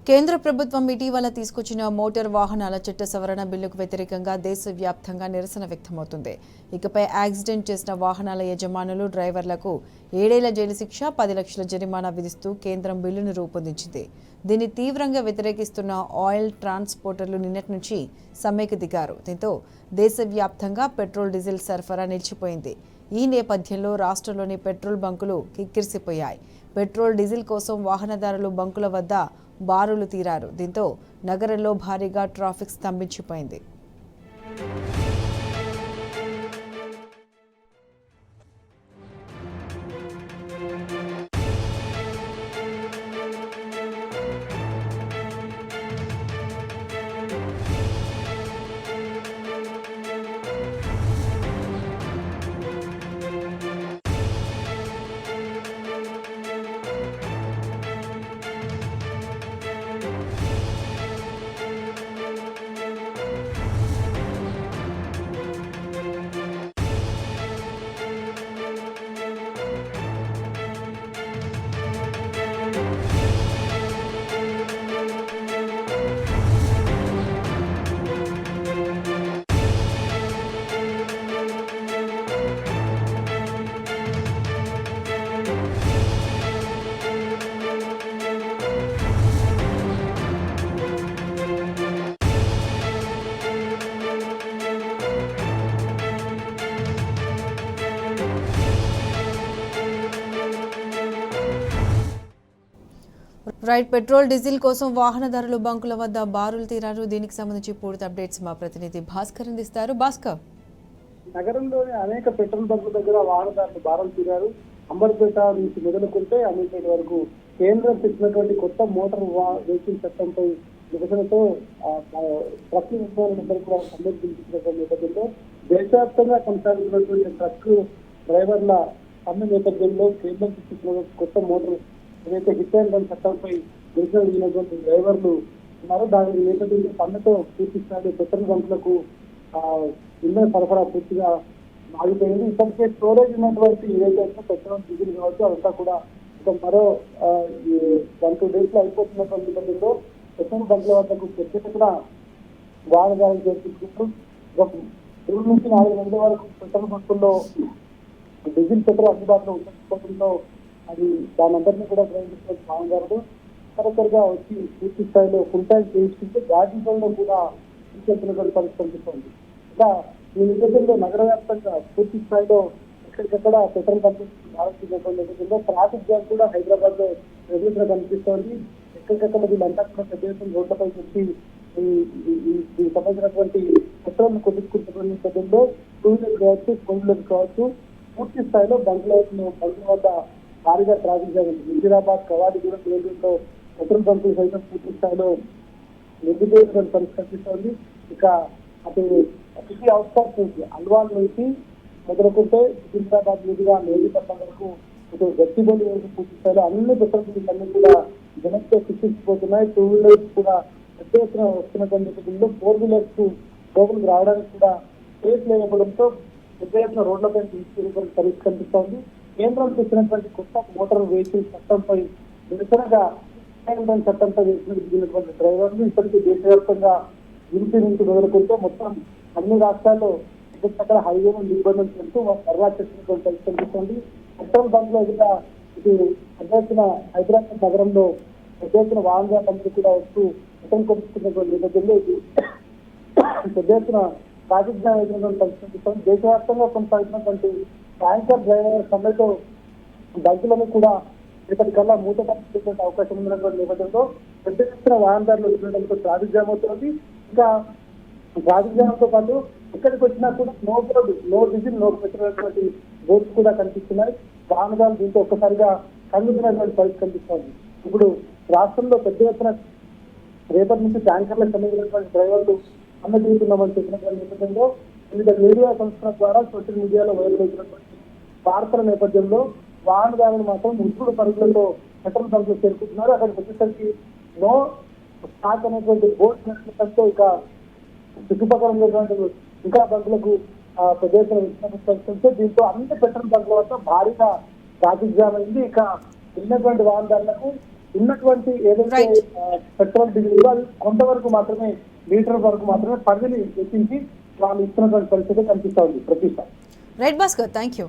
కేంద్ర ప్రభుత్వం ఇటీవల తీసుకొచ్చిన మోటార్ వాహనాల చట్ట సవరణ బిల్లుకు వ్యతిరేకంగా దేశవ్యాప్తంగా నిరసన వ్యక్తమవుతుంది. ఇకపై యాక్సిడెంట్ చేసిన వాహనాల యజమానులు, డ్రైవర్లకు 7 ఏళ్ల జైలు శిక్ష, 10 లక్షల జరిమానా విధిస్తూ కేంద్రం బిల్లును రూపొందించింది. దీన్ని తీవ్రంగా వ్యతిరేకిస్తున్న ఆయిల్ ట్రాన్స్పోర్టర్లు నిన్నటి నుంచి సమ్మెకు దిగారు. దీంతో దేశవ్యాప్తంగా పెట్రోల్, డీజిల్ సరఫరా నిలిచిపోయింది. ఈ నేపథ్యంలో రాష్ట్రంలోని పెట్రోల్ బంకులు కిక్కిరిసిపోయాయి. పెట్రోల్, డీజిల్ కోసం వాహనదారులు బంకుల వద్ద బారులు తీరారు. దీంతో నగరంలో భారీగా ట్రాఫిక్ స్తంభించిపోయింది. పెట్రోల్, డీజిల్ కోసం వాహనదారులు బంకుల వద్ద బారులు తీరారు. దీనికి సంబంధించి పూర్తి అప్డేట్స్ మా ప్రతినిధి భాస్కర్ అందిస్తారు. భాస్కర్, నగరంలోని అనేక పెట్రోల్ బంకుల దగ్గర వాహనదారులు బారులు తీరారు. అంబర్పేట నుంచి మొదలుకుంటే అమీర్పేట వరకు కేంద్రం తెచ్చినటువంటి కొత్త మోటార్ వెహికల్ చట్టంపై నిరసనతో ట్రక్ యజమానులందరూ కూడా సమ్మె పిలిపించినటువంటి నేపథ్యంలో దేశవ్యాప్తంగా కొనసాగుతున్నటువంటి ట్రక్ డ్రైవర్ల సమ్మె నేపథ్యంలో కేంద్రం తెచ్చిన కొత్త మోటార్ ఏదైతే హిట్ అండ్ రన్ చట్టంపై నిరసన దిగినటువంటి డ్రైవర్లు ఉన్నారు. దాని నేపథ్యంలో సమ్మెతో పూర్తి స్థాయి పెట్రోల్ బంకులకు ఇంధన సరఫరా పూర్తిగా ఆగిపోయింది. ఇప్పటికే స్టోరేజ్ ఉన్నటువంటి ఏదైతే పెట్రోల్, డీజిల్ కావచ్చు అదంతా కూడా ఇక మరో 1-2 days లో అయిపోతున్నటువంటి నేపథ్యంలో పెట్రోల్ బంకుల వద్దకు ప్రత్యేకంగా వాహనదారులు చేర్చుకుంటూ 3 నుంచి 4 గంటల వరకు పెట్రోల్ బంకుల్లో డీజిల్ పెట్రోల్ అందుబాటులో ఉండకపోవడంతో అది దాని అందరినీ కూడా గ్రహించిన వాహనదారులు తరతరగా వచ్చి పూర్తి స్థాయిలో ఫుల్ టైం చేయించుకుంటే గాజీపల్లిలో కూడా తీసుకెళ్తున్నటువంటి పరిస్థితి కనిపిస్తుంది. ఇంకా ఈ నేపథ్యంలో నగర వ్యాప్తంగా పూర్తి స్థాయిలో ఎక్కడికక్కడ పెట్రోల్ బంకులు నేపథ్యంలో ట్రాఫిక్ జామ్ కూడా హైదరాబాద్ లో రెగ్యులర్ కనిపిస్తోంది. ఎక్కడికక్కడ వీళ్ళంతా కూడా పెద్ద ఎత్తున రోడ్లపై వచ్చి ఈ సంబంధించినటువంటి పెట్రోల్ కొట్టించుకుంటున్న నేపథ్యంలో 2 వీలర్ కావచ్చు, 4 వీలర్ కావచ్చు పూర్తి స్థాయిలో బంకుల వద్ద భారీగా ట్రాఫిక్ జామ్ ఉంది. హైదరాబాద్, కవాడిగూడ ఏరియాలో పెట్రోల్ బంకులు సైతం పూర్తి స్థాయిలో నిర్మించిన పరిస్థితి కనిపిస్తోంది. ఇక అటు సిటీ అవుట్స్కర్ట్స్ నుంచి అల్వాల్ నుంచి మొదలుకుంటే సికింద్రాబాద్ మీదుగా మేడిపట్నం వరకు ఇటు గచ్చిబౌలి వరకు పూర్తి స్థాయిలో అన్ని పెట్రోల్ బంకులు అన్ని కూడా జనంతో శిక్షించిపోతున్నాయి. 2 వీలర్స్ కూడా పెద్ద ఎత్తున వస్తున్నటువంటి నేపథ్యంలో 4 వీలర్స్ లోపలికి రావడానికి కూడా స్పేస్ లేకపోవడంతో పెద్ద ఎత్తున రోడ్లపై తీసుకెళ్లిన పరిస్థితి కనిపిస్తోంది. కేంద్రం తెచ్చినటువంటి కొత్త మోటార్ వెహికల్ చట్టంపై నిరసనగా చట్టంపై దిగినటువంటి డ్రైవర్లు ఇప్పటికీ దేశవ్యాప్తంగా యూపీ నుంచి మొదలుకుంటే మొత్తం అన్ని రాష్ట్రాల్లో ఎక్కడికక్కడ హైవేను నిర్బంధం చేస్తూ ధర్నా చేసినటువంటి పరిస్థితి కనిపిస్తుంది. పెట్రోల్ బంక్ లో ఎదుట ఇటు పెద్ద ఎత్తున హైదరాబాద్ నగరంలో పెద్ద ఎత్తున వాహనదారులందరూ కూడా వస్తూ పెట్రోల్ కొట్టుకున్నటువంటి నేపథ్యంలో పెద్ద ఎత్తున ట్రాఫిక్ జామ్ అయినటువంటి పరిస్థితి కనిపిస్తుంది. దేశవ్యాప్తంగా కొనసాగుతున్నటువంటి ట్యాంకర్ డ్రైవర్ సమ్మెతో బంకులను కూడా ఇప్పటికల్లా మూతపడే అవకాశం ఉన్నటువంటి నేపథ్యంలో పెద్ద ఎత్తున వాహనదారులు వచ్చినటువంటి ట్రాఫిక్ జామ్ అవుతుంది. ఇంకా ట్రాఫిక్ జామ్ తో పాటు ఎక్కడికి వచ్చినా కూడా no board, no diesel, no petrol boards కూడా కనిపిస్తున్నాయి. వాహనదారులు దీంతో ఒక్కసారిగా కలుగుతున్నటువంటి పరిస్థితి కనిపిస్తుంది. ఇప్పుడు రాష్ట్రంలో పెద్ద ఎత్తున రేపటి నుంచి ట్యాంకర్లకు సంబంధించినటువంటి డ్రైవర్లు సమ్మె దిగుతున్నామని చెప్పినటువంటి నేపథ్యంలో వివిధ మీడియా సంస్థల ద్వారా సోషల్ మీడియాలో వైరల్ అవుతున్నటువంటి వార్తల నేపథ్యంలో వాహనదారులు మాత్రం ఉద్యోగ పరుగులతో పెట్రోల్ బంకులు చేరుకుంటున్నారు. అక్కడికి వచ్చేసరికి నో స్టాక్ అనేటువంటి బోర్డు నష్టంతో ఇక చుట్టుపక్కల ఉన్నటువంటి ఇంకా బంకులకు పెద్ద ఎత్తున దీంతో అన్ని పెట్రోల్ బంకుల వద్ద భారీగా ట్రాఫిక్ జామ్ అయింది. ఇక ఉన్నటువంటి వాహనదారులకు ఉన్నటువంటి ఏదైతే పెట్రోల్ డీజిల్ అది కొంతవరకు మాత్రమే లీటర్ వరకు మాత్రమే పరిధిని వెచ్చించి వాళ్ళు ఇస్తున్నటువంటి పరిస్థితి కనిపిస్తా ఉంది ప్రతిష్ట. Right Bhaskar, thank you.